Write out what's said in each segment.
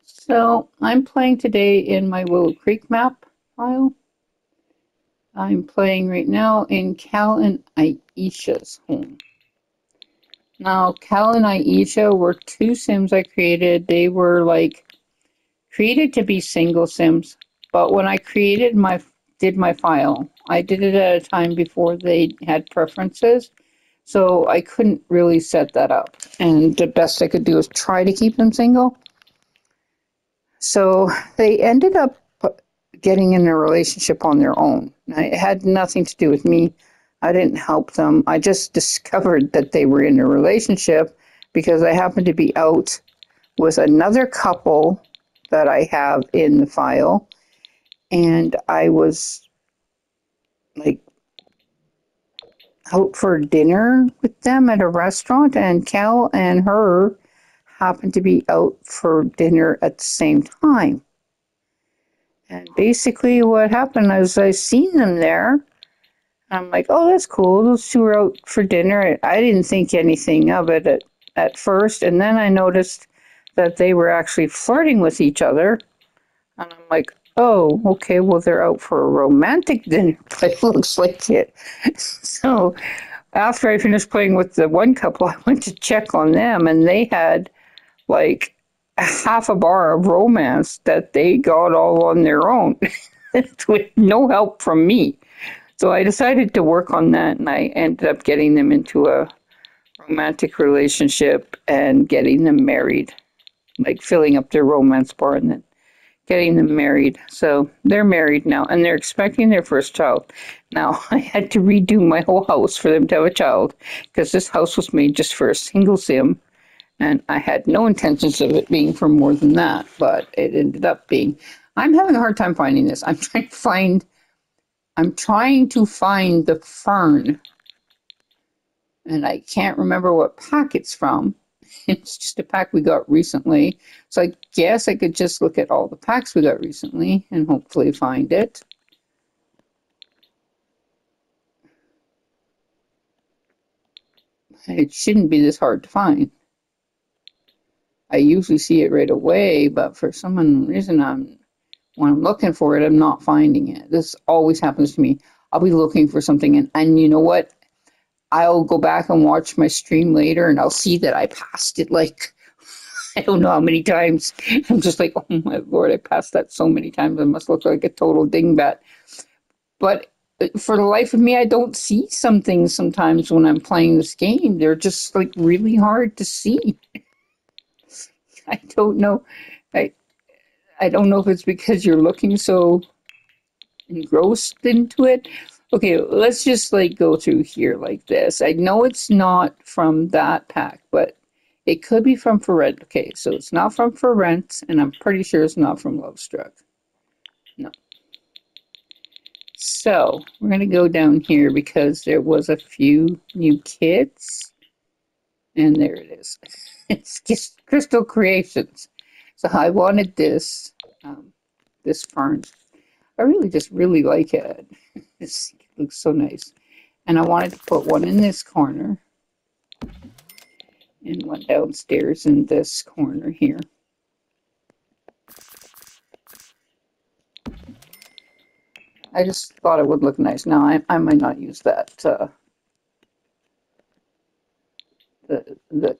So I'm playing today in my WillowCreek map file. I'm playing right now in Cal and Aisha's home. Now, Cal and Aisha were two Sims I created. They were created to be single Sims, but when I did my file, I did it at a time before they had preferences, so I couldn't really set that up. And the best I could do was try to keep them single. So they ended up getting in a relationship on their own. It had nothing to do with me. I didn't help them. I just discovered that they were in a relationship because I happened to be out with another couple that I have in the file. And I was like out for dinner with them at a restaurant, and Cal and her happened to be out for dinner at the same time. And basically, what happened is I seen them there. I'm like, oh, that's cool. Those two were out for dinner. I didn't think anything of it at first. And then I noticed that they were actually flirting with each other. And I'm like, oh, okay, well, they're out for a romantic dinner. It looks like it. So after I finished playing with the one couple, I went to check on them, and they had like half a bar of romance that they got all on their own with no help from me. So I decided to work on that, and I ended up getting them into a romantic relationship and getting them married, like filling up their romance bar and then getting them married. So they're married now, and they're expecting their first child. Now, I had to redo my whole house for them to have a child because this house was made just for a single sim, and I had no intentions of it being for more than that, but it ended up being. I'm having a hard time finding this. I'm trying to find the fern, and I can't remember what pack it's from. It's just a pack we got recently. So I guess I could just look at all the packs we got recently and hopefully find it. It shouldn't be this hard to find. I usually see it right away, but for some reason when I'm looking for it, I'm not finding it. This always happens to me. I'll be looking for something, and you know what? I'll go back and watch my stream later, and I'll see that I passed it like I don't know how many times. I'm just like, oh my lord, I passed that so many times. I must look like a total dingbat. But for the life of me, I don't see some things sometimes when I'm playing this game. They're just like really hard to see. I don't know. I I don't know if it's because you're looking so engrossed into it. Okay, let's just like go through here like this. I know it's not from that pack, but it could be from For Rent. Okay, so it's not from For Rent, and I'm pretty sure it's not from Love Struck. No. So we're gonna go down here because there was a few new kits, and there it is. It's just Crystal Creations. So I wanted this, this fern. I really just really like it. It looks so nice. And I wanted to put one in this corner and one downstairs in this corner here. I just thought it would look nice. Now, I might not use that, the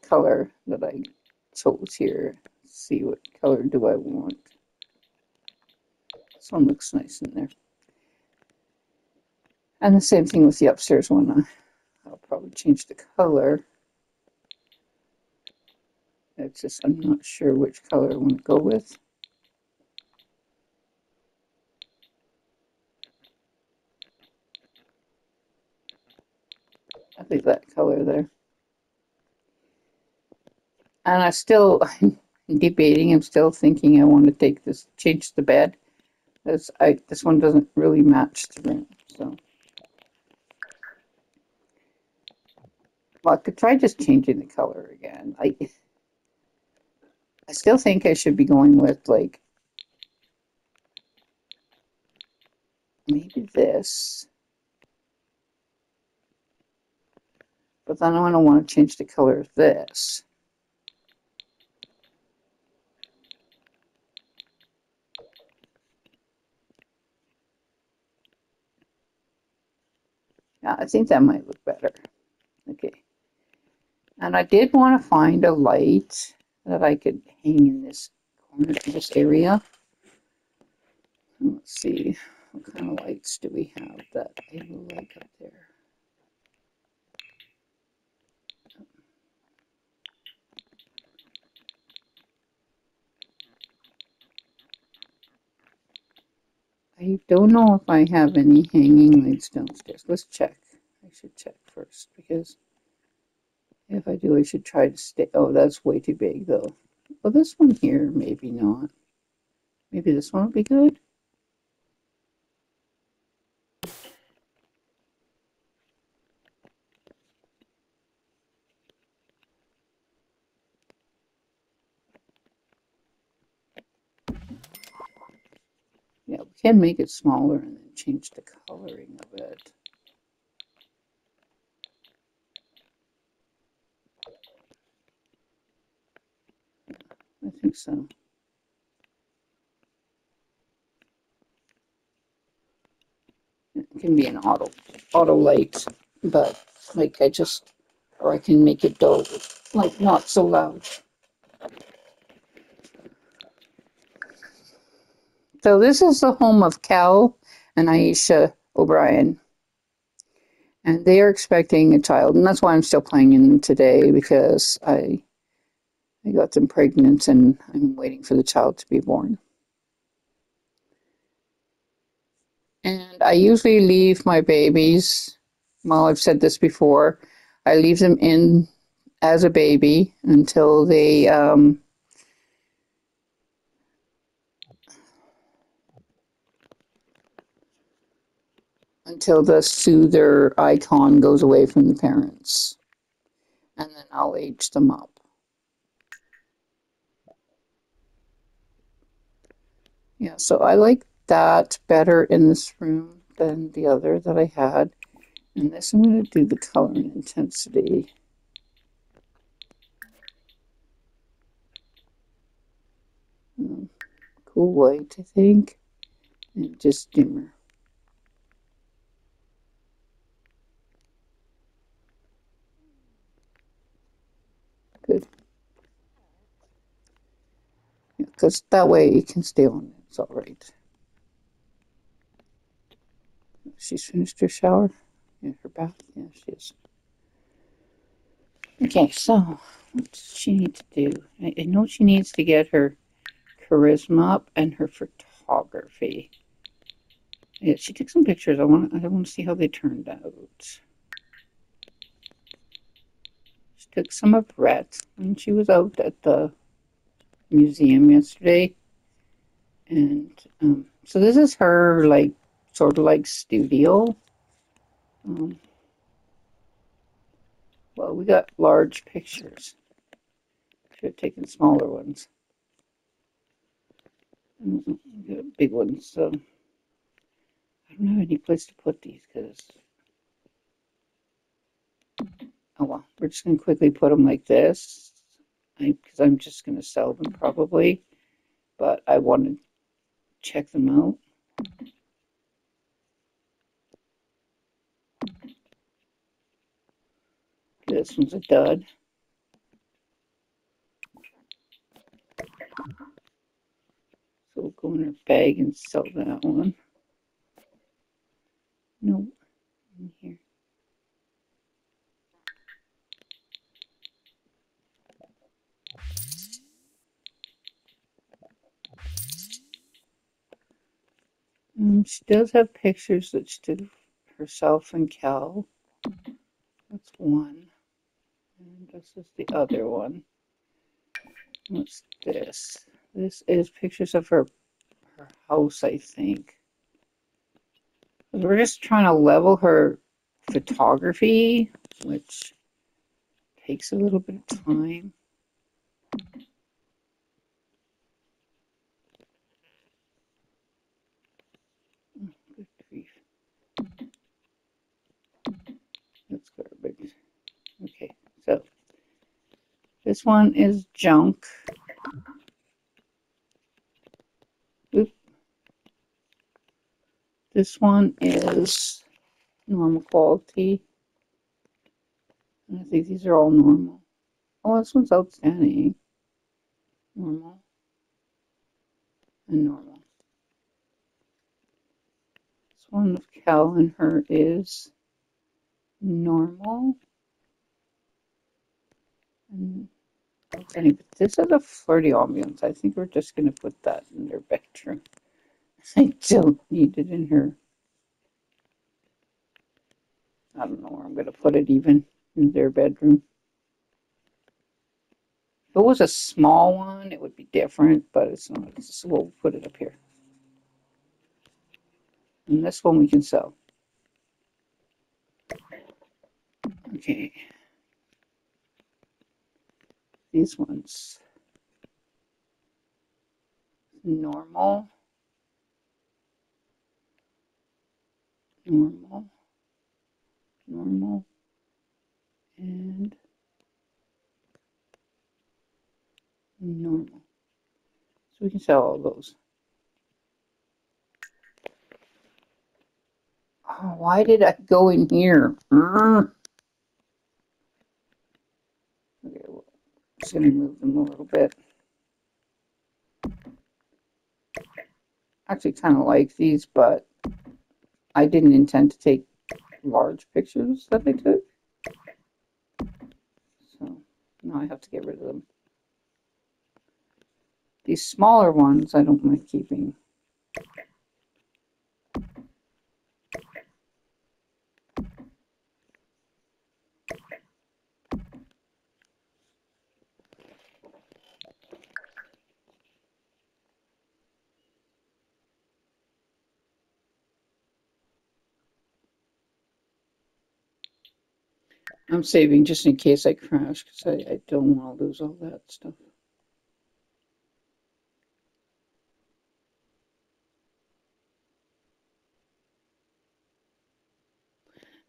color that I chose here. Let's see, what color do I want? This one looks nice in there. And the same thing with the upstairs one. I'll probably change the color. It's just, I'm not sure which color I want to go with. I think that color there. And I'm still debating. I'm still thinking I want to take this, change the bed. This one doesn't really match the room, so. Well, I could try just changing the color again. I still think I should be going with like maybe this, but then I don't want to change the color of this. Yeah, I think that might look better. Okay. And I did want to find a light that I could hang in this corner, this area. Let's see, what kind of lights do we have that I will like up there? I don't know if I have any hanging lights downstairs. Let's check. I should check first because if I do, I should try to stay. Oh, that's way too big though. Well, this one here, maybe not. Maybe this one will be good. Yeah, we can make it smaller and then change the coloring of it. I think so. It can be an auto light, but like or I can make it dull, like not so loud. So this is the home of Cal and Aisha O'Brien, and they are expecting a child, and that's why I'm still playing in them today because I got them pregnant and I'm waiting for the child to be born. And I usually leave my babies, well, I've said this before, I leave them in as a baby until they until the soother icon goes away from the parents, and then I'll age them up. Yeah, so I like that better in this room than the other that I had. And this, I'm going to do the color and intensity. Cool white, I think, and just dimmer. Good. Because that way it can stay on. It's all right. She's finished her shower. Yeah, her bath. Yeah, she is. Okay, so what does she need to do? I know she needs to get her charisma up and her photography. Yeah, she took some pictures. I want to see how they turned out. She took some of Rhett's when she was out at the museum yesterday. And so this is her, like, sort of like studio. Well, we got large pictures. Should have taken smaller ones. We got big ones, so I don't have any place to put these because, oh well, we're just going to quickly put them like this because I'm just going to sell them probably, but I want to check them out. This one's a dud. So we'll go in our bag and sell that one. No, in here. She does have pictures that she did herself and Cal. That's one. And this is the other one. What's this? This is pictures of her house, I think. We're just trying to level her photography, which takes a little bit of time. Oh, good grief. That's garbage. Okay, so this one is junk. Oop. This one is normal quality. And I think these are all normal. Oh, this one's outstanding. Normal and normal. This one of Cal and her is normal. And okay, but this is a flirty ambiance. I think we're just going to put that in their bedroom. I don't need it in her. I don't know where I'm going to put it even in their bedroom. If it was a small one, it would be different, but it's not. So we'll put it up here. And this one we can sell. Okay. These ones. Normal. Normal. Normal. And normal. So we can sell all those. Oh, why did I go in here? Okay, well, I'm just going to move them a little bit. I actually kind of like these, but I didn't intend to take large pictures that I took. So now I have to get rid of them. These smaller ones I don't mind keeping. I'm saving just in case I crash because I don't want to lose all that stuff.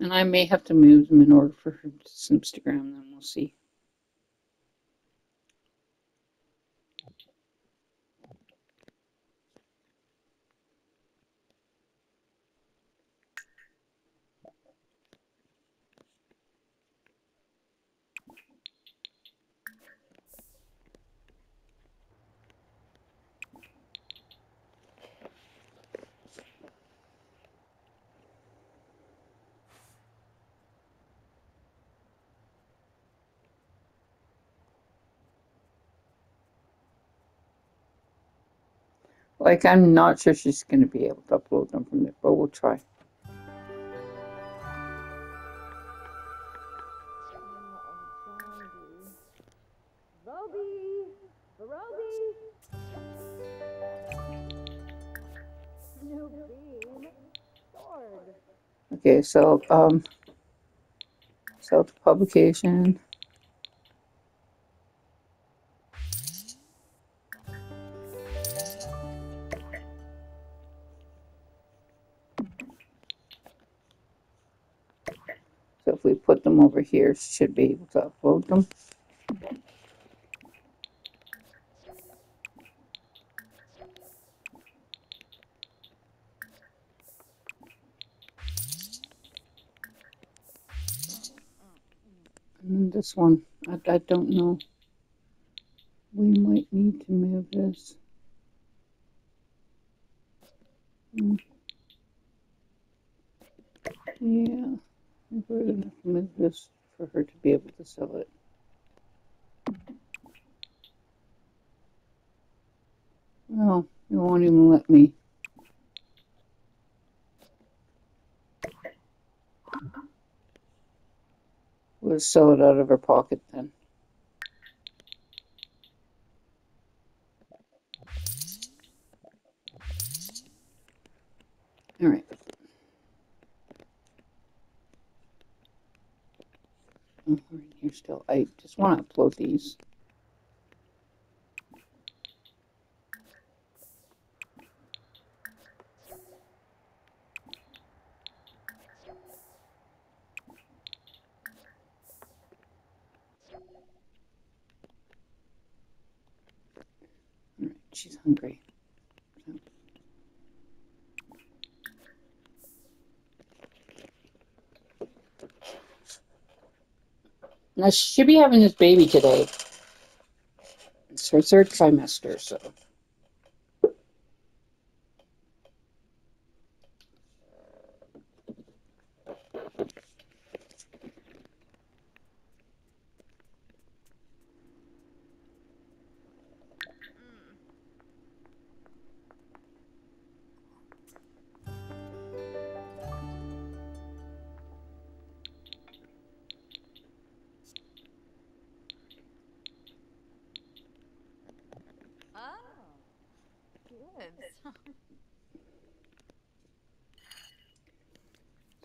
And I may have to move them in order for her to Instagram them. We'll see. Like, I'm not sure she's going to be able to upload them from there, but we'll try. Okay, so self publication. So if we put them over here, she should be able to upload them. And this one, I don't know. We might need to move this. Yeah, we're going to move this for her to be able to sell it. No, it won't even let me. We'll sell it out of her pocket then. All right. Oh, we're in here still. I just want to upload these. All right, she's hungry. So. Now she should be having this baby today. It's her third trimester, so.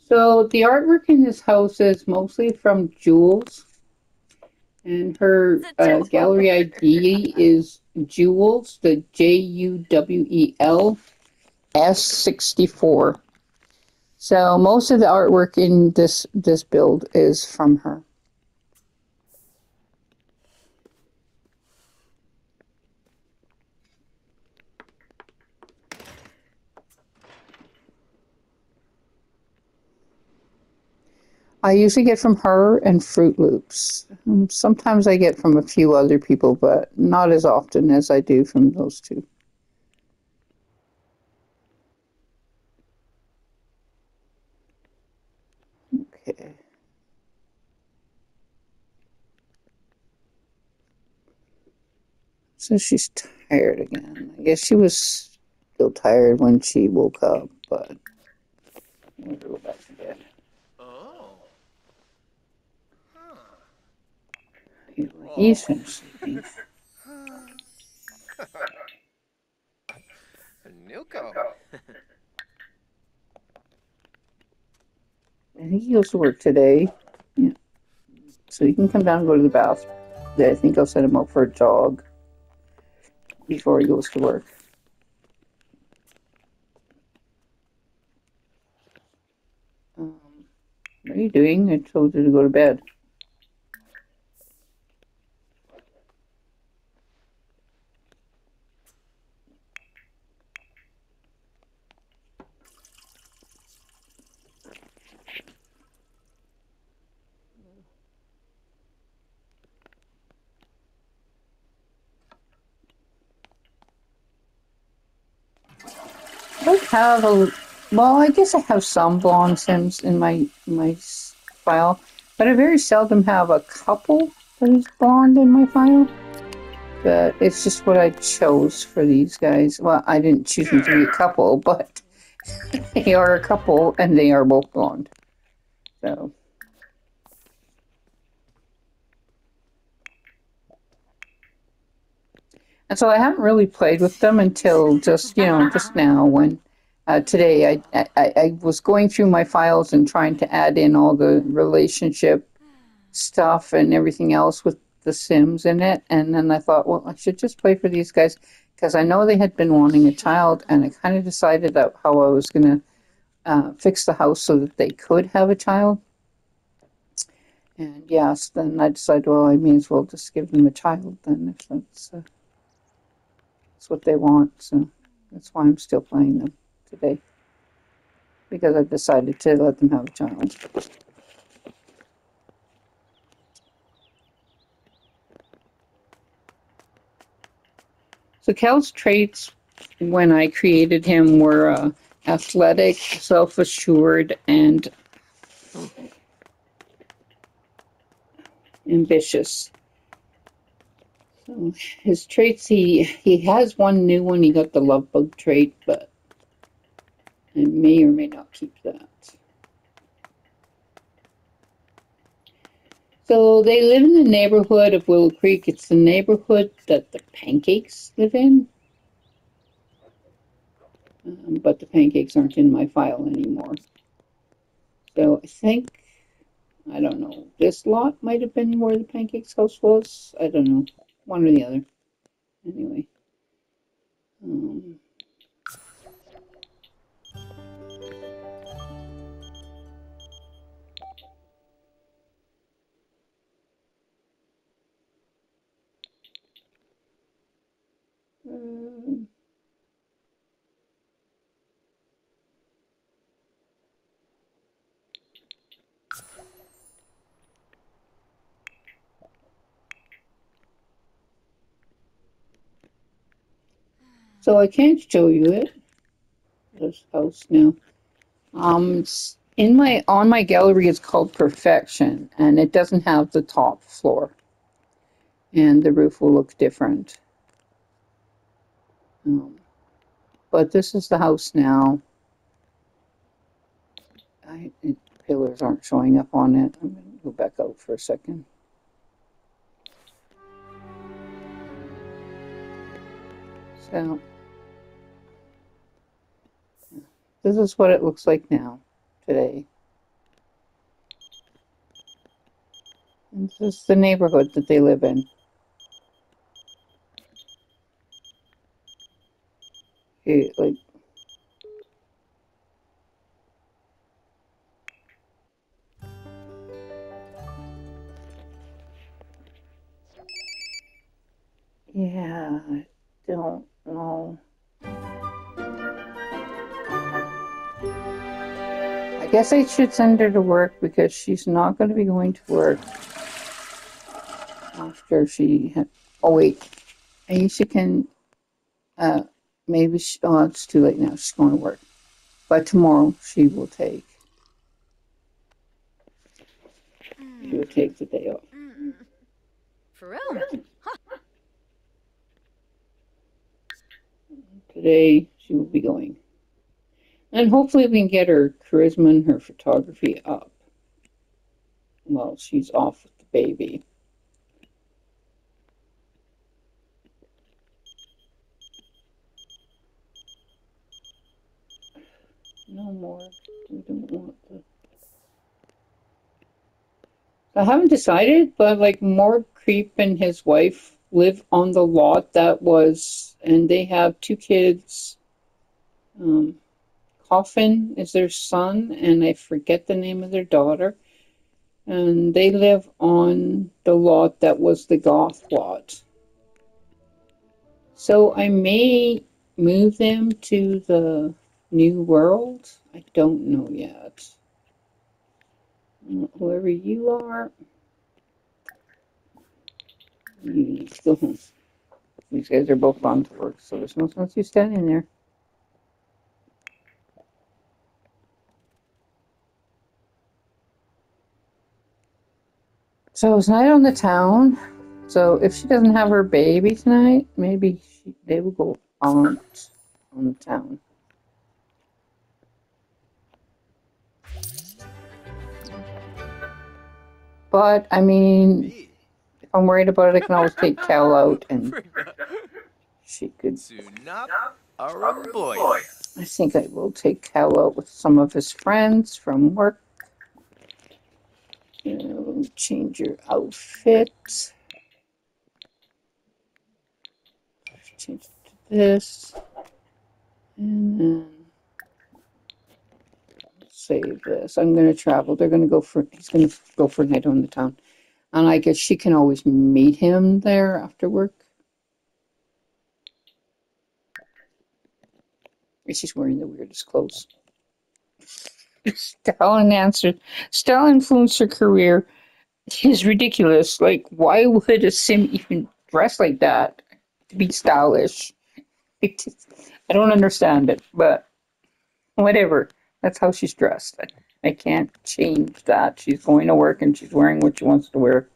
So the artwork in this house is mostly from Jules, and her gallery ID is Jules, the JUWELS64. So most of the artwork in this build is from her. I usually get from her and Fruit Loops. Sometimes I get from a few other people, but not as often as I do from those two. Okay. So she's tired again. I guess she was still tired when she woke up, but I'm going to go back to bed. Oh. He's finished sleeping. Nuko. I think he goes to work today. Yeah. So he can come down and go to the bath. I think I'll set him up for a jog before he goes to work. What are you doing? I told you to go to bed. I have well, I guess I have some blonde Sims in my file, but I very seldom have a couple that is blonde in my file. But it's just what I chose for these guys. Well, I didn't choose them to be a couple, but they are a couple and they are both blonde. So. And so I haven't really played with them until just now when today I was going through my files and trying to add in all the relationship stuff and everything else with the Sims in it. And then I thought, well, I should just play for these guys because I know they had been wanting a child, and I kind of decided that how I was going to fix the house so that they could have a child. And yes, then I decided, well, I may as well just give them a child then if that's what they want. So that's why I'm still playing them today, because I decided to let them have a child. So Cal's traits when I created him were athletic, self-assured, and ambitious. So his traits, he has one new one. He got the love bug trait, but I may or may not keep that. So they live in the neighborhood of WillowCreek. It's the neighborhood that the pancakes live in. But the pancakes aren't in my file anymore. So I think, I don't know, this lot might have been where the pancakes house was. I don't know, one or the other. Anyway. So I can't show you it. This house now. In my on my gallery, it's called Perfection, and it doesn't have the top floor, and the roof will look different. Um, but this is the house now. Pillars aren't showing up on it. I'm going to go back out for a second. So this is what it looks like now, today. And this is the neighborhood that they live in. Like, yeah, I don't know. I guess I should send her to work because she's not going to be going to work after she. Oh wait, Aisha can. Maybe oh, it's too late now. She's going to work, but tomorrow she will take. She will take the day off. For real? Today she will be going, and hopefully we can get her charisma and her photography up while she's off with the baby. No more. We don't want the. I haven't decided, but like WillowCreek and his wife live on the lot that was, and they have two kids. Coffin is their son, and I forget the name of their daughter. And they live on the lot that was the goth lot. So I may move them to the new world. I don't know yet. Whoever you are, you need to go home. These guys are both gone to work, so there's no sense you standing there. So it's night on the town. So if she doesn't have her baby tonight, maybe they will go on the town. But I mean, if I'm worried about it, I can always take Cal out, and she could. I think I will take Cal out with some of his friends from work. Change your outfit. Change it to this. And then save this. I'm going to travel. He's going to go for a night on the town. And I guess she can always meet him there after work. She's wearing the weirdest clothes. Style influencer career is ridiculous. Like, why would a sim even dress like that to be stylish? I don't understand it, but whatever. That's how she's dressed. I can't change that. She's going to work and she's wearing what she wants to wear.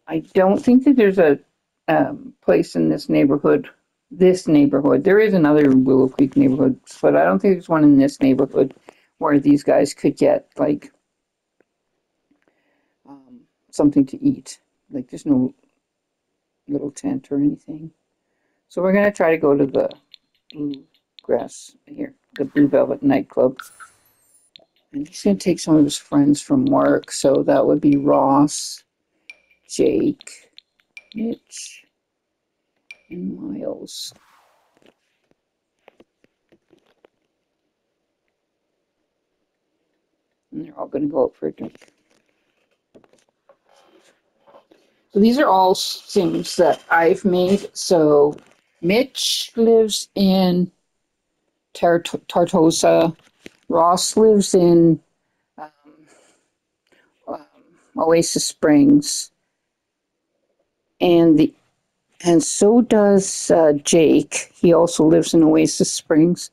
I don't think that there's a place in this neighborhood. There is another WillowCreek neighborhood, but I don't think there's one in this neighborhood where these guys could get like something to eat. Like there's no little tent or anything. So we're gonna try to go to the Blue Velvet nightclub. And he's gonna take some of his friends from work, so that would be Ross, Jake, Mitch, and Miles. And they're all gonna go out for a drink. So these are all things that I've made. So Mitch lives in Tartosa. Ross lives in Oasis Springs, and so does Jake. He also lives in Oasis Springs,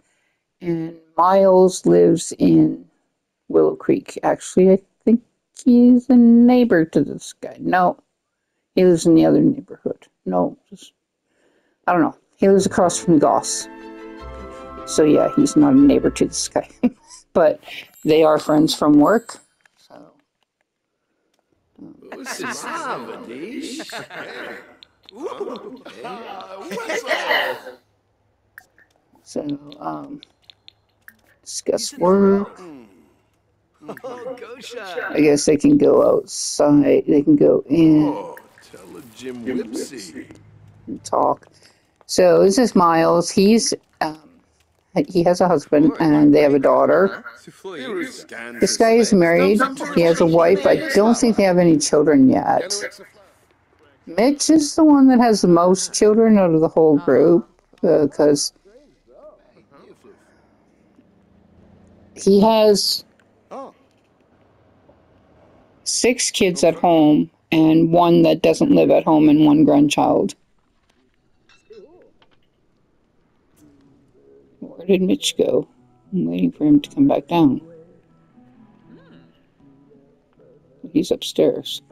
and Miles lives in Willow Creek. Actually, I think he's a neighbor to this guy. No, he lives in the other neighborhood. No, I don't know. He lives across from Goss. So yeah, he's not a neighbor to this guy. But they are friends from work. So discuss work. I guess they can go outside. They can go in and talk. So this is Miles. He has a husband and they have a daughter. This guy is married. He has a wife. I don't think they have any children yet. Mitch is the one that has the most children out of the whole group because he has 6 kids at home and 1 that doesn't live at home and 1 grandchild. Where did Mitch go? I'm waiting for him to come back down. He's upstairs.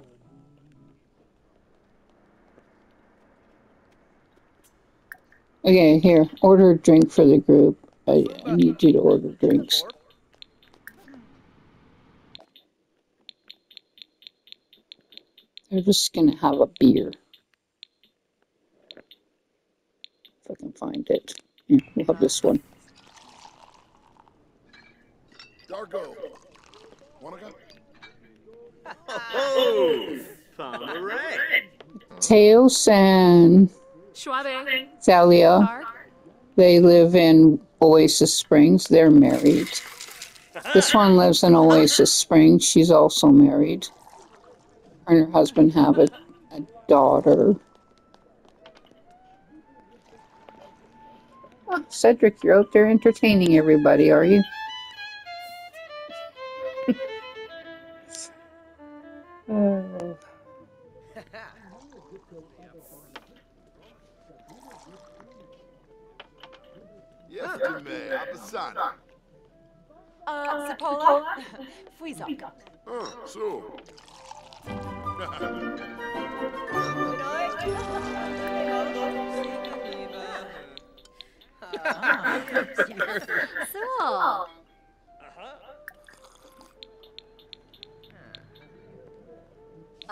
Okay, here. Order a drink for the group. I need you to order drinks. They're just gonna have a beer. If I can find it. Here, we'll have this one. Dargo. Wanna go? Teos and Thalia, they live in Oasis Springs. They're married. This one lives in Oasis Springs. She's also married. Her and her husband have a daughter. Oh, Cedric, you're out there entertaining everybody, are you? Oh. Zapola? Fuiza. So. So.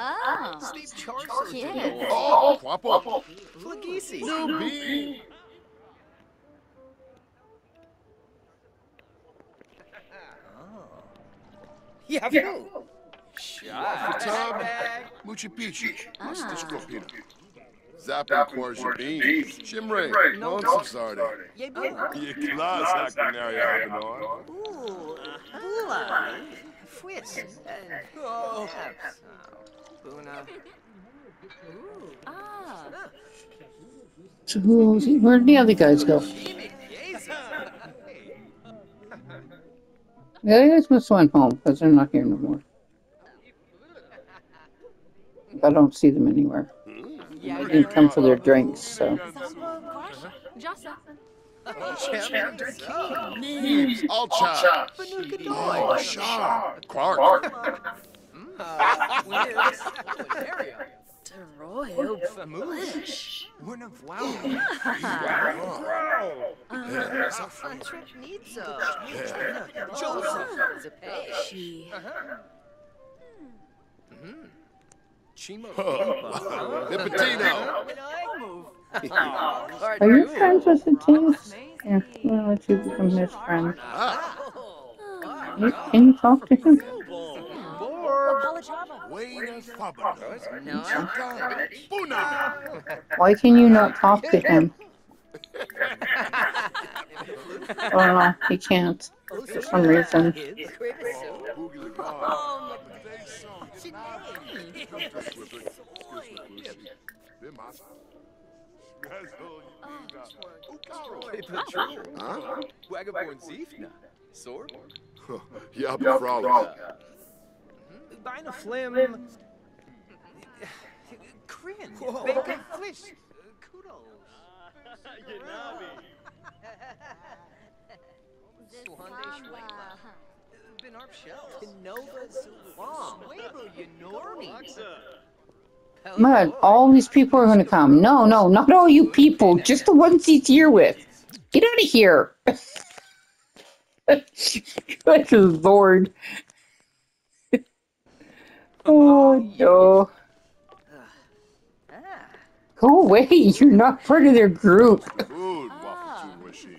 Oh. Steve Charles. Yes. Oh, guapo. Flagisi. Newbie. Yeah. Shot. Muchi Pichi. Stishkopina. Zapping Quarja Beans. Shimray. Nonsense Sardi. Ye class Hakunaria Habanor. Ooh. Bula. Fwis. Oh. Buna. Ah. So where did the other guys go? The other guys must have went home because they're not here no more. I don't see them anywhere. They didn't come for their drinks, so. Neves. Alcha. Oh, Shah. Clark. Royal Famulish. One of wow. Chimo. Nipatino. Are you friends with the Teos? Yeah, we'll let you become his friend. Can you talk to him? Why can you not talk to him? Oh no, he can't. For some reason. Yeah, frolic. Bina Flim. Crin. Bacon Flish. Kudos. Swande Schweba. Benarp Shell. Nova Sulam. Webo Yanorni. Mud, all these people are going to come. No, no, not all you people. Just the ones he's here with. Get out of here. Good Lord. Oh, no. Go away. You're not part of their group. Food, waffle machine.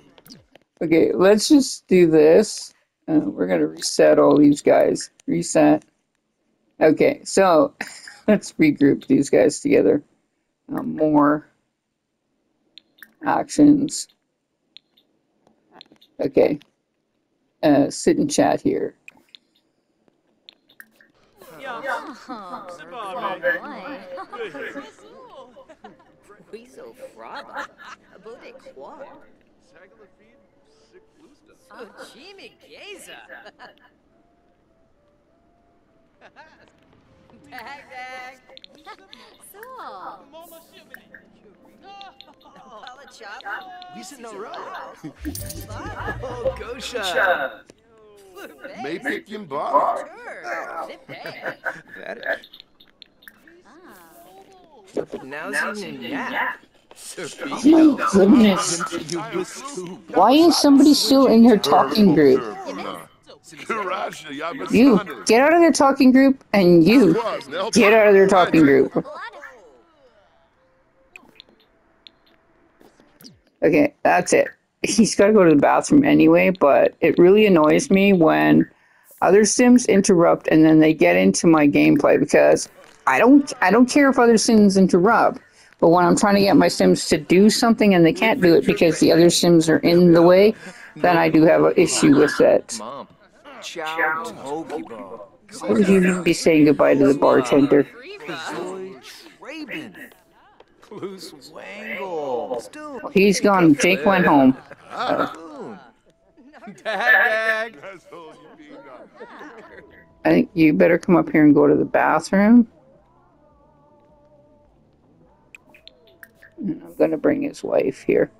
Okay, let's just do this. We're going to reset all these guys. Reset. Okay, so let's regroup these guys together. More actions. Okay. Sit and chat here. Weasel Fraba. Bude Quar. Jimmy Gaza. Dag dag. So. Lisa no row. Oh, Gosha. Maybe you bought. Now's in Yak. Oh my goodness. Why is somebody still in their talking group? You, get out of their talking group, and you, get out of their talking group. Okay, that's it. He's got to go to the bathroom anyway, but it really annoys me when other Sims interrupt and then they get into my gameplay, because I don't care if other Sims interrupt, but when I'm trying to get my Sims to do something and they can't do it because the other Sims are in the way, then I do have an issue with it. Mom. Chow Tokibo. Why would you even be saying goodbye to the bartender? Well, he's gone. Jake went home. Dag. I think you better come up here and go to the bathroom. And I'm going to bring his wife here.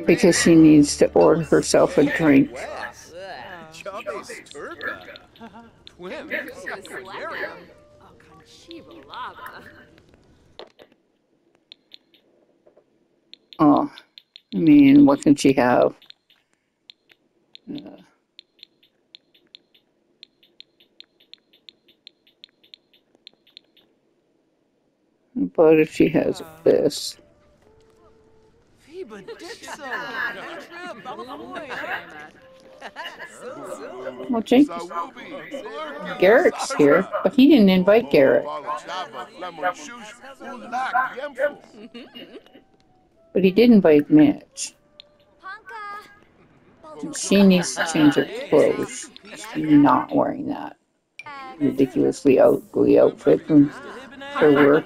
Because she needs to order herself a drink. Oh, I mean, what can she have? But if she has this. Well, Jake, Garrett's here, but he didn't invite Garrett. But he did invite Mitch. She needs to change her clothes. She's not wearing that ridiculously ugly outfit from her work.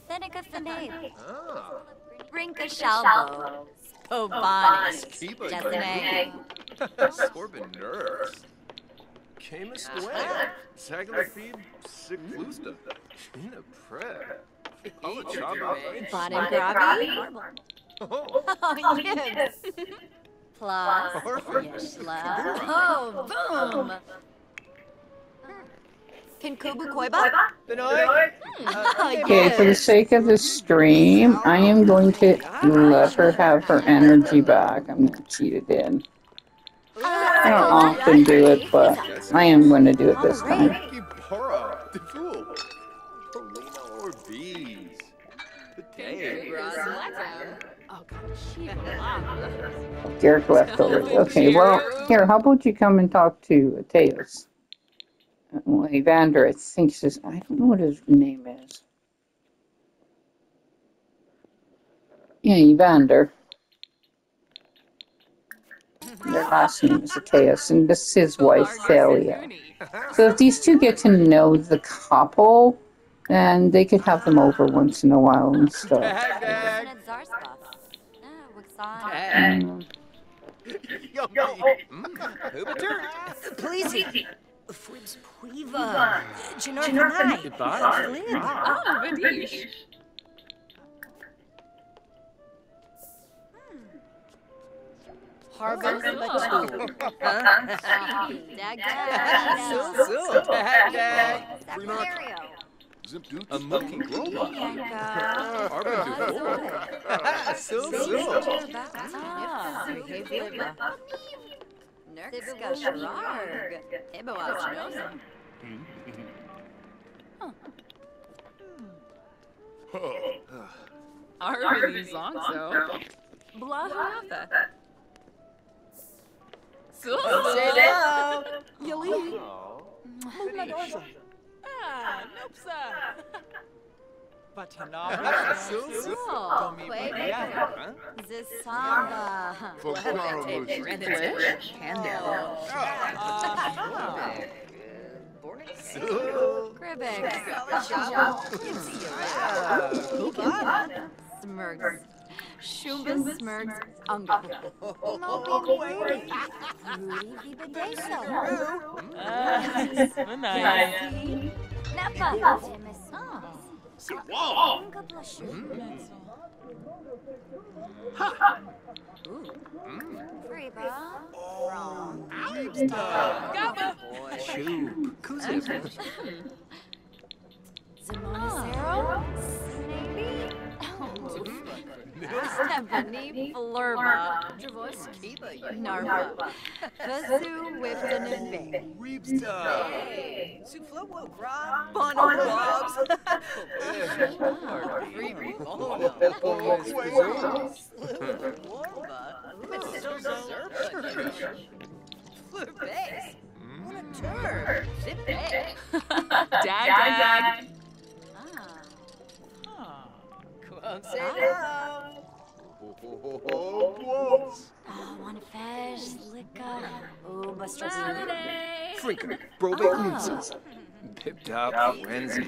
Seneca Finale. Brinka Shalbo. Obani. Jessene. Corbin nerves. Camus Way. Sagalafib Siklusta. China Prep. Bottom Grabby. Oh, yes. Plus. Yeshla. Oh, boom. Can Kubu Koiba? Okay, for the sake of the stream, I am going to let her have her energy back. I'm going to cheat it in. I don't often do it, but I am going to do it this time. Day. Garrick left already. Okay, well, here, how about you come and talk to Teos? Well, Evander, I think says, I don't know what his name is. Yeah, Evander. Their last name is Teos, and this is his wife, Thalia. So if these two get to know the couple, then they could have them over once in a while and stuff. Dag. Um, Yummy. Hoobatur. Please. Fwibs Puiva. Janor Goodbye. Flib. Oh, Vadish. Harbin Batu. Dag. Sacrario. A mookie global. Bianca. So. Nerkska Shararg. Iboaz Arvin Zongso. Blahatha. Sulsa. Yali. Ah, Nopsa. Oh, Quaker. Zisamba. Cribbix. Smurgs. Shumba Smurgs Unga. Moby Rudy Vibadeso. Nice. Napa. Unga Blushu. Freeba. Wrong. Gabba. Shoop. Kuzip. Zamonacero. Snaby. Stephanie Flurba. Javos Kiba. Narva. Vasu Wifton and Bay. Reebsta. Sufla Wokra. Bono Bobs. Dag. One fish, Licka. Oh, Buster. Freaker. Brobate. Pip Top. Renzi.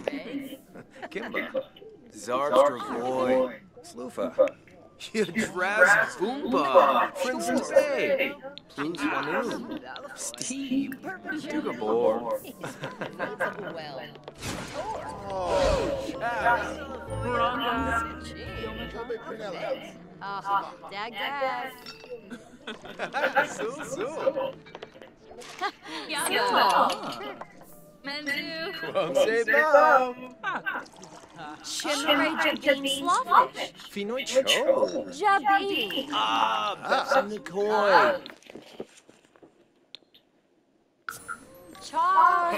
Kimba. Zarbstravoy. Sloofa. Yadraz Boomba. Prince's Bay. Plus Wanu. Steve. Dugabor. Dag. So. Menzu. Seba. Shimmery Jabin Slawfish. Finoy Cho. Jabi. That's Nicole. Char.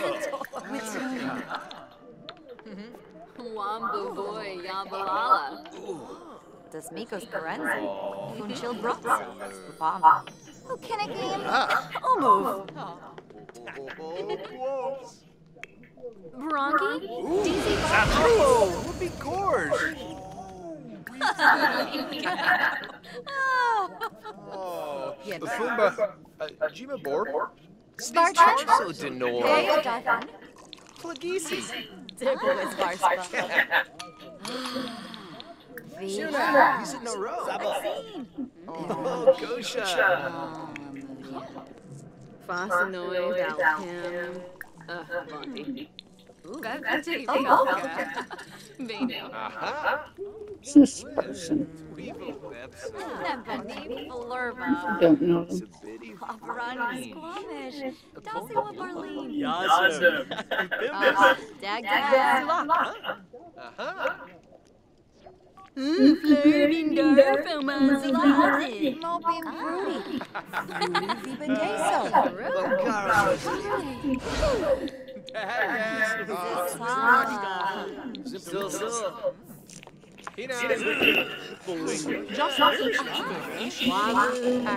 Wambu Boy Yambalala. Das Mikos Karenzi. Unchil Brooks. Bomb. Oh, can I game? I'll move. Bronchi? DZ Oh, whoopee gorge. Yeah, Bafumba. Jima Bor. Smart Charso Denor. Hey, Jonathan. Plagisi. Dibble is Varspa. Shuna. He's in a row. Oh, Gosha. Fasinoid, Valpim. Bondi. Gaviti. Vano. Aha. who's this person? Nebani Flurba. Don't know them. Sabidi. Operani Squamish. Dasiwa Barlene. Yazim. Dag. Aha. Flirting Darfel Manzilati. Mopim Fruity. Fruity Vibandeso. Still. Wabu,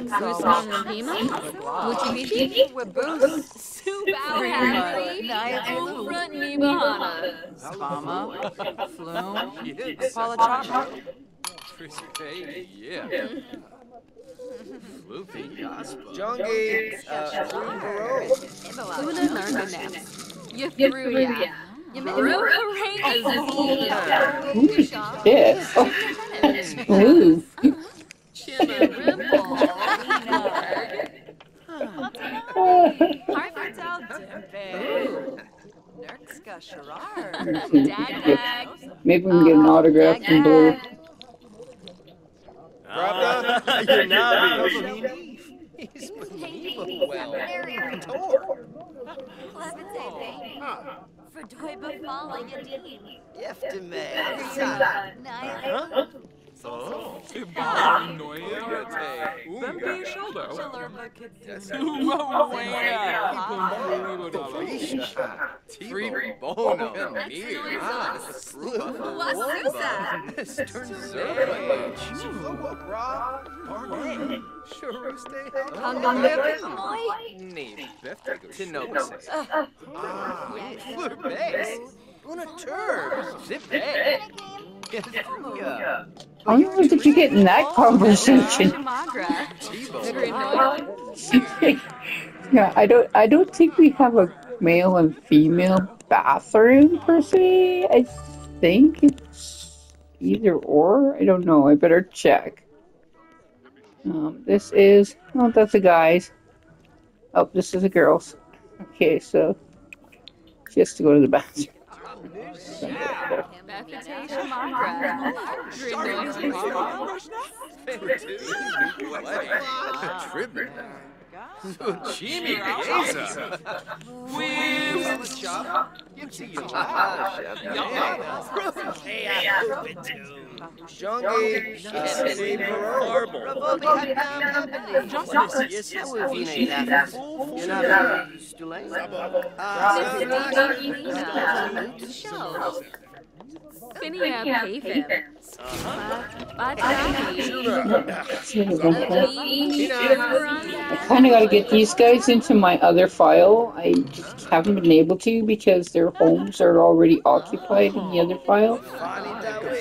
Kusong and Pima, Muchi Michi, Waboose. Subao Henry, Front Nibahana. Spama. Flume. Apollo Chopper. Crispy, yeah. Floopy, Jungie, Una Narganap. Yafruya. Yamuru Azazia. Yes. Ooh. Chimarimple. Harvardal Dimpe. Nurkska Sherrard. Dag. Maybe we can get an autograph from Blue. You're not. He's well. Clemente Baby. Fredoy Bafala Yadin. Eftimate. Naya. Oh. Bembe Shalurba Free bono. How long did you get in that conversation? Yeah, I don't think we have a male and female bathroom per se. I think it's either or. I don't know. I better check. This is, oh, that's a guy's. Oh, this is a girl's. Okay, so she has to go to the bathroom. Jimmy, Finia Pavim. I kind of got to get these guys into my other file. I just haven't been able to because their homes are already occupied in the other file.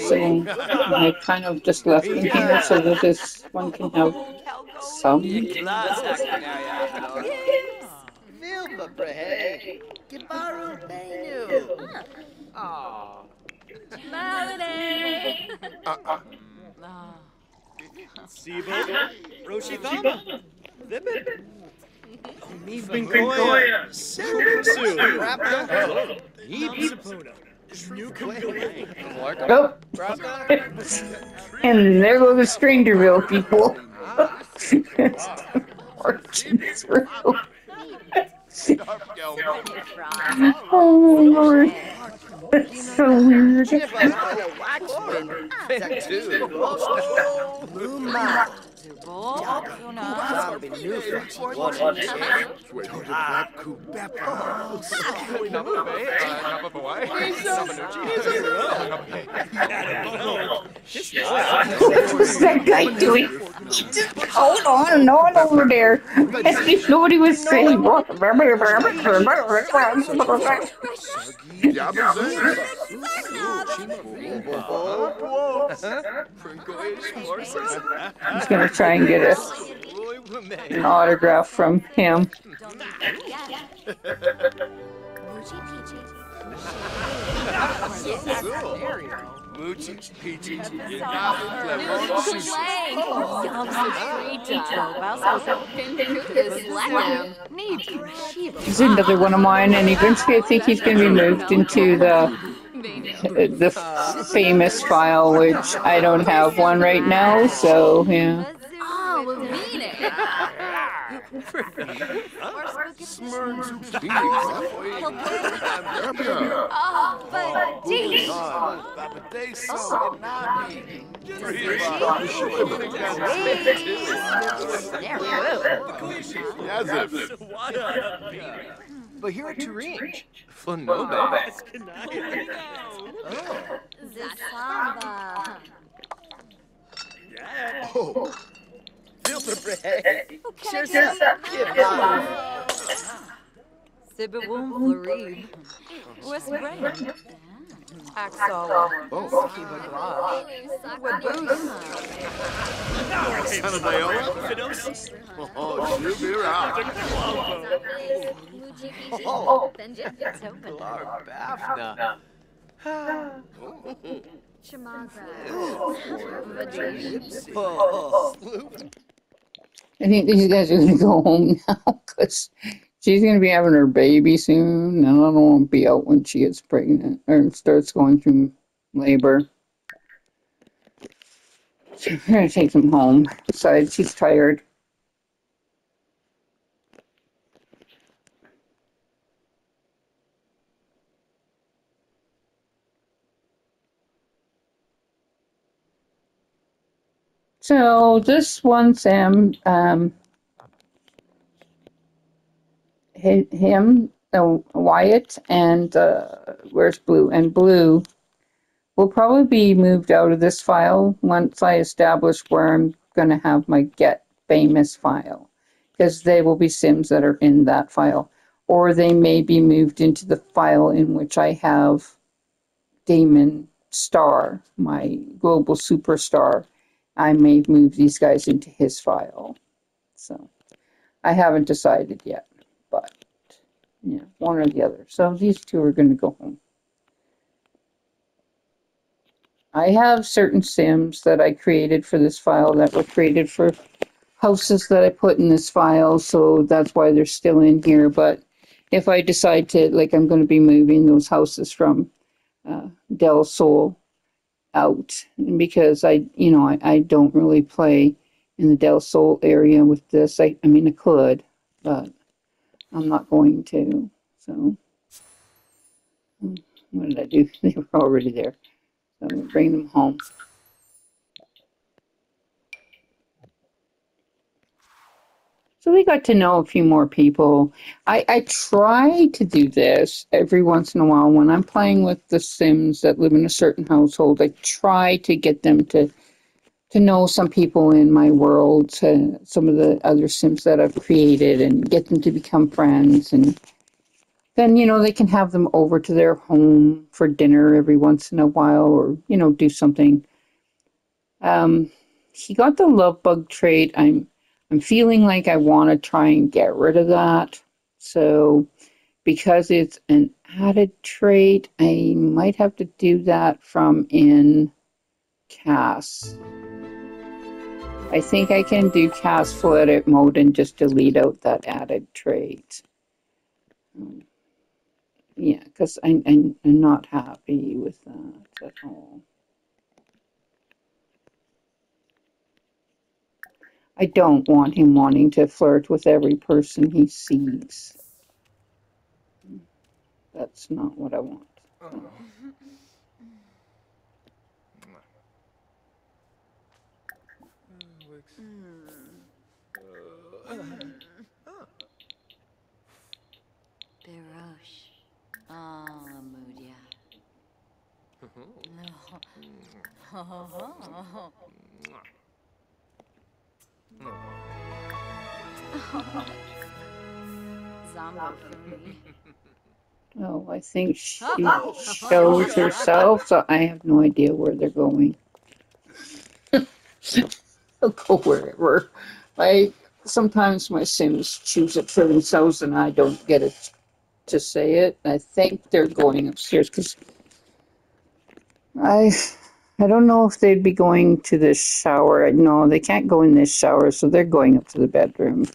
So I kind of just left them here so that this one can have some. Sibo, Roshithama, Vibit, Minkoya, Sukutsu, Yipsapuna, Oh. And there go the Strangerville people. Marching through. Oh my lord. That's so weird. What's that guy doing? Just hold on and on over there. As if nobody was saying. He's gonna try and get an autograph from him. Moochie, peachy, He's another one of mine, and eventually I think he's going to be moved into the famous file, which I don't have one right now, so yeah. But here at Turin, Flanobe. Samba. Yeah. Oh, Filterbrei. Okay. Kibba. Sibawum Florib. West Brain. Axawa. oh. Kibagrash. Waboose. Son of Iowa? Finos. Oh, you be out. Oh, Benja. Glar Bafna. Oh, I think these guys are going to go home now because she's going to be having her baby soon, and I don't want to be out when she gets pregnant or starts going through labor. So we're going to take them home. Besides, she's tired. So this one, Sam, him, Wyatt, and where's Blue? And Blue will probably be moved out of this file once I establish where I'm going to have my Get Famous file, because they will be Sims that are in that file, or they may be moved into the file in which I have Damon Star, my global superstar. I may move these guys into his file. So I haven't decided yet, but yeah, one or the other. So these two are going to go home. I have certain Sims that I created for this file that were created for houses that I put in this file, so that's why they're still in here. But if I decide to, like, I'm going to be moving those houses from Del Sol out, because I don't really play in the Del Sol area with this. I mean, I could, but I'm not going to. So, what did I do? They were already there. So I'm going to bring them home. So we got to know a few more people. I try to do this every once in a while when I'm playing with the Sims that live in a certain household. I try to get them to know some people in my world, some of the other Sims that I've created, and get them to become friends. And then, they can have them over to their home for dinner every once in a while, or, do something. He got the love bug trait. I'm feeling like I want to try and get rid of that. So because it's an added trait, I might have to do that from in CAS. I think I can do CAS full edit mode and just delete out that added trait. Yeah, because I'm not happy with that at all. I don't want him wanting to flirt with every person he sees. That's not what I want. Birosh. Ah, Mudia. Zombo Fumi. Oh, I think she shows herself, so I have no idea where they're going. They'll go wherever. Sometimes my Sims choose it for themselves and I don't get it to say it. I think they're going upstairs because I don't know if they'd be going to this shower. No, they can't go in this shower, so they're going up to the bedroom.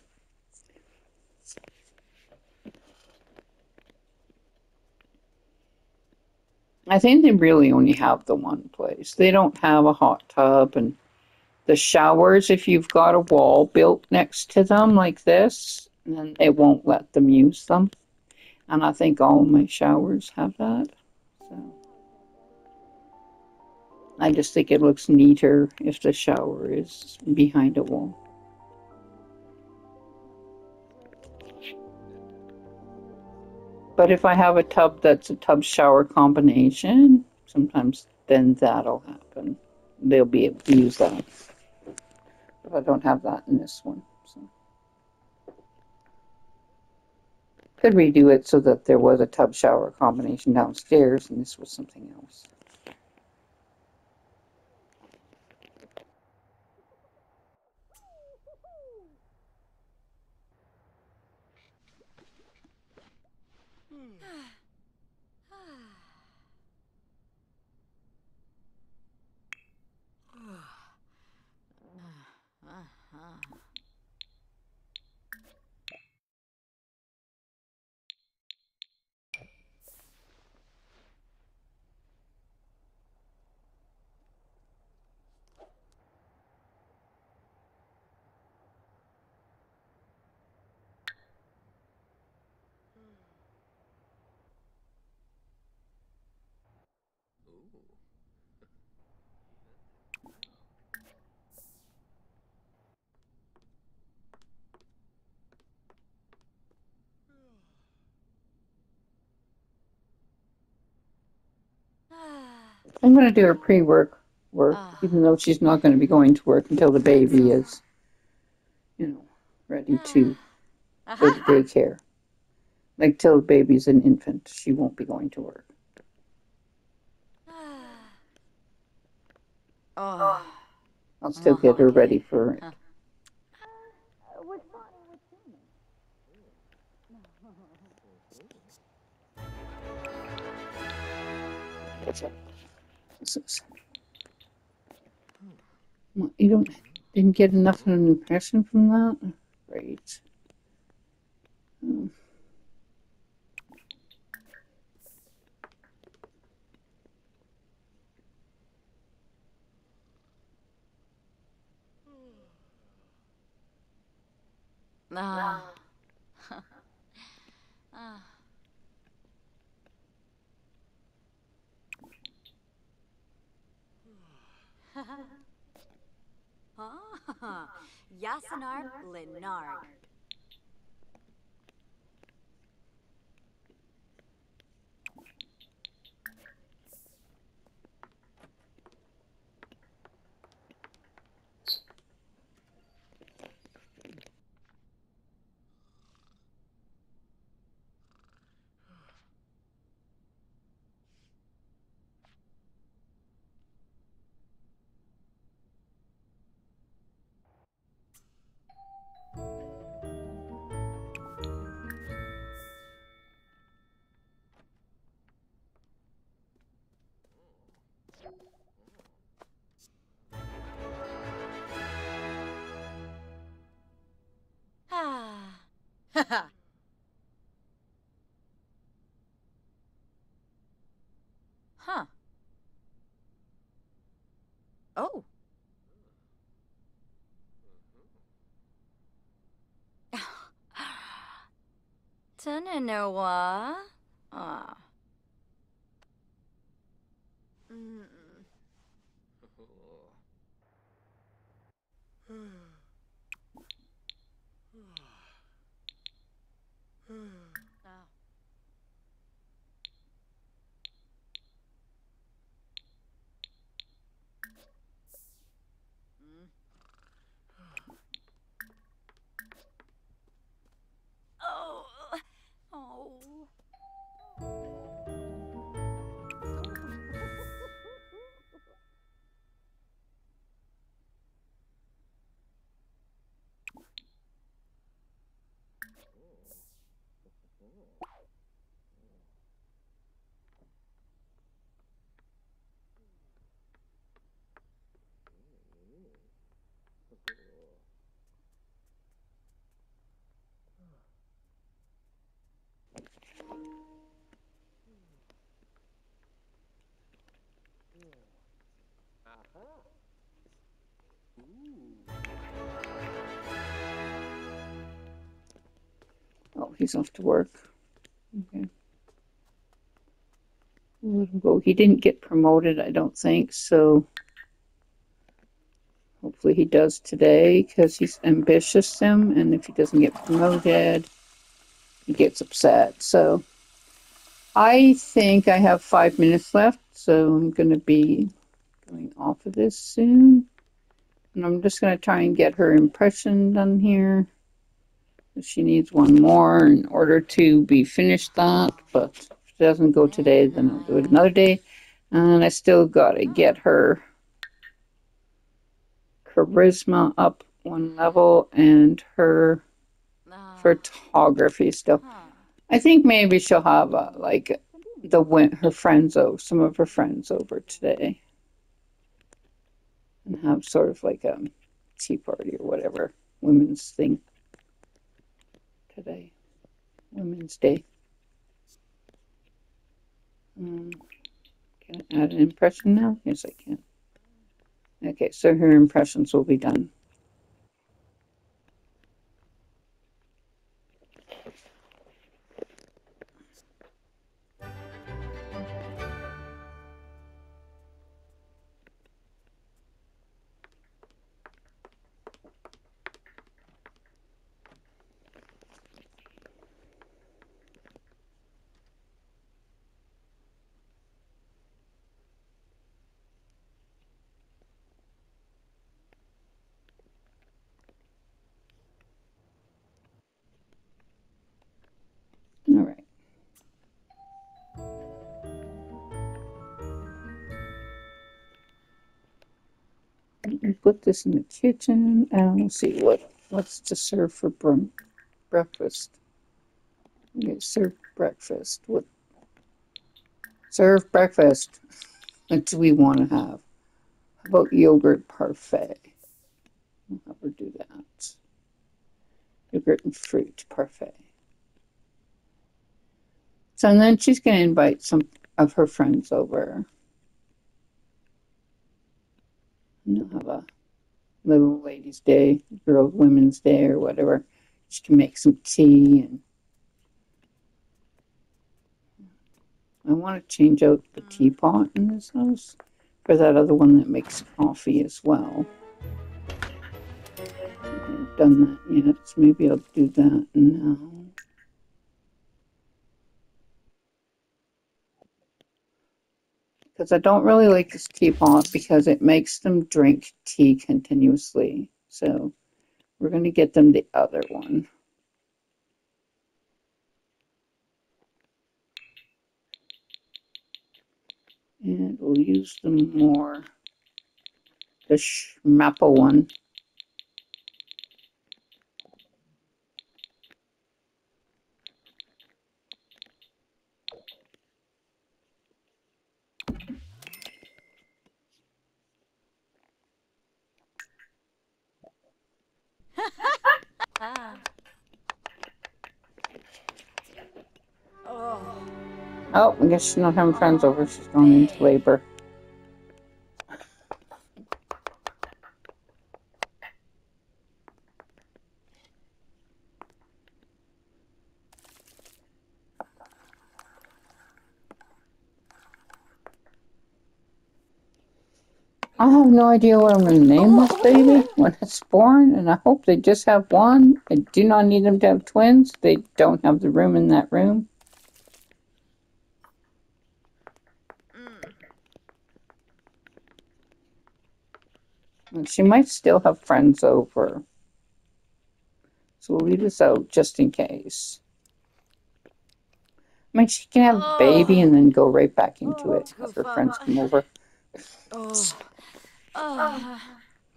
I think they really only have the one place. They don't have a hot tub, and the showers, if you've got a wall built next to them like this, then it won't let them use them. And I think all my showers have that. So I just think it looks neater if the shower is behind a wall. But if I have a tub that's a tub shower combination, sometimes then that'll happen. They'll be able to use that. But I don't have that in this one. So. Could redo it so that there was a tub shower combination downstairs and this was something else. I'm going to do her pre-work work, even though she's not going to be going to work until the baby is, ready to go to daycare. Like till the baby's an infant, she won't be going to work. I'll still get her ready for it. You didn't get enough of an impression from that? Great. Yasanar Linarg. Huh. Oh. Tananawa. Ah. Oh. Oh. Oh, he's off to work. Okay. Let him go. He didn't get promoted, I don't think, so hopefully he does today because he's ambitious and if he doesn't get promoted, he gets upset. So I think I have 5 minutes left, so I'm going to be going off of this soon. And I'm just going to try and get her impression done here. She needs one more in order to be finished that, but if it doesn't go today, then I'll do it another day. And I still got to get her charisma up one level and her photography still. I think maybe she'll have like her friends over, some of her friends over today, and have sort of like a tea party or whatever, women's thing today, Women's Day. Can I add an impression now? Yes, I can. Okay, so her impressions will be done. All right. Put this in the kitchen and we'll see what's to serve for breakfast. Okay, serve breakfast. Serve breakfast. What do we want to have? How about yogurt parfait? We'll have her do that. Yogurt and fruit parfait. So and then she's going to invite some of her friends over. And they'll have a little ladies' day, girls' women's day or whatever. She can make some tea. And I want to change out the teapot in this house for that other one that makes coffee as well. I haven't done that yet, so maybe I'll do that now. Because I don't really like this teapot because it makes them drink tea continuously. So we're going to get them the other one. And we'll use the Schmapple one. Oh, I guess she's not having friends over. She's going into labor. I have no idea what I'm going to name this baby when it's born, and I hope they just have one. I do not need them to have twins. They don't have the room in that room. And she might still have friends over. So we'll leave this out just in case. I mean, she can have a baby and then go right back into it if her friends come over.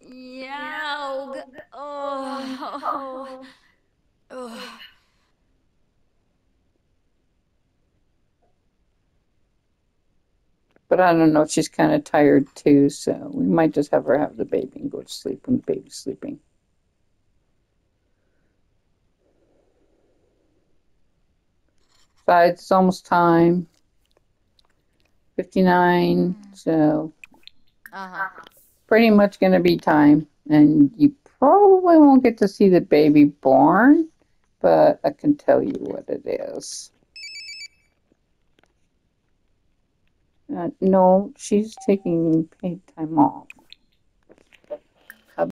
Yaug. Oh. But I don't know, she's kind of tired too, so we might just have her have the baby and go to sleep when the baby's sleeping. Besides, it's almost time. 59, so pretty much going to be time. And you probably won't get to see the baby born, but I can tell you what it is. No, she's taking paid time off.